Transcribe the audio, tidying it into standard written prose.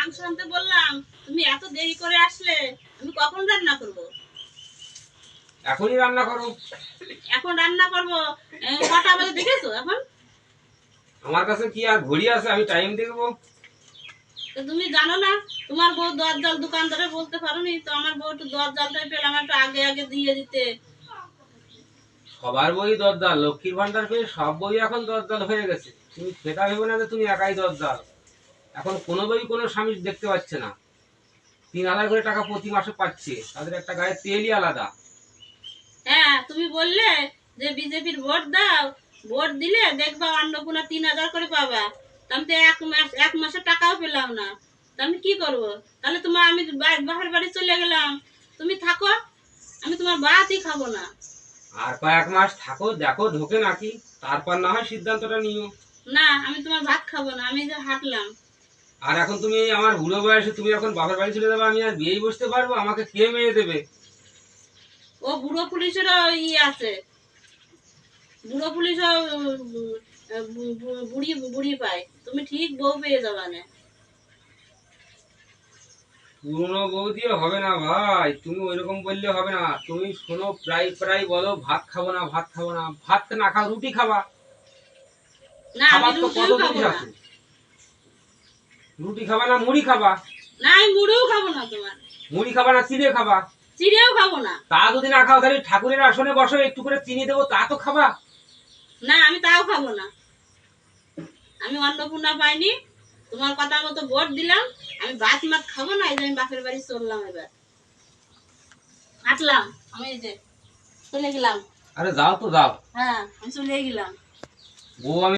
মাংস আনতে বললাম, তুমি এত দেরি করে আসলে, আমি কখন রান্না করব? এখনই রান্না করো। এখন রান্না করব? কটা বাজে দেখেছো এখন? আমার কাছে কি আর ঘড়ি আছে আমি টাইম দেখবো? তো তুমি জানো না তোমার বউ দর জল দোকানদারে বলতে পারোনি তো আমার বউ একটু দর জলটাই পেলাম একটু আগে আগে দিয়ে দিতে। সবার বই দরজাল, লক্ষ্মীর ভান্ডার পেয়ে সব বই এখন দরজাল হয়ে গেছে। তুমি সেটা ভেবে না যে তুমি একাই দরজাল। এখন কোনো বই কোনো স্বামী দেখতে পাচ্ছে না। 3,000 করে টাকা প্রতি মাসে পাচ্ছে, তাদের একটা গায়ে তেলই আলাদা। হ্যাঁ, তুমি বললে যে বিজেপির ভোট দাও, ভোট দিলে দেখবা অন্নপূর্ণা 3,000 করে পাবা। তা আমি তো এক মাসের টাকাও পেলাম না। তা আমি কি করবো? তাহলে তোমার আমি বাপের বাড়ি চলে গেলাম, তুমি থাকো, আমি তোমার ভাতই খাবো না। আর কয়েক মাস থাকো, দেখো ঢোকে নাকি, তারপর না হয় সিদ্ধান্তটা নিও। না, আমি তোমার ভাত খাবো না, আমি যে হাঁটলাম। আর এখন তুমি আমার বুড়ো বয়সে তুমি এখন বাপের বাড়ি চলে যাবে, আমি আর বিয়েই বসতে পারবো? আমাকে কে মেয়ে দেবে? ও বুড়ো পুলিশেরও আছে, বুড়ো পুলিশও বুড়ি বুড়ি পায়, তুমি ঠিক বউ পেয়ে যাবা না। পুরনো বউ দিয়ে হবে না ভাই, তুমি ওইরকম বললে হবে না। তুমি শোনো, প্রায় প্রায় বলো ভাত খাবো না, ভাত খাবো না। ভাত না খাও, রুটি খাবা। না, আমি খাবার তো কত রুটিও খাবো জিনিস না। আছে। রুটি খাবা না মুড়ি খাবা? না, আমি মুড়িও খাবো না তোমার। মুড়ি খাবা না চিড়ে খাবা? চিড়েও খাবো না। তা যদি না খাও তাহলে ঠাকুরের আসনে বসো, একটু করে চিনি দেবো, তা তো খাবা। না, আমি তাও খাবো না। আমি অন্নপূর্ণা পাইনি, তোমার কথা মতো ভোট দিলাম, আমি ভাত মাত খাবো না, এই যে আমি বাপের বাড়ি চললাম, এবার হাঁটলাম, আমি এই যে চলে গেলাম। আরে যাও তো যাও। হ্যাঁ, আমি চলে গেলাম। বউ আমি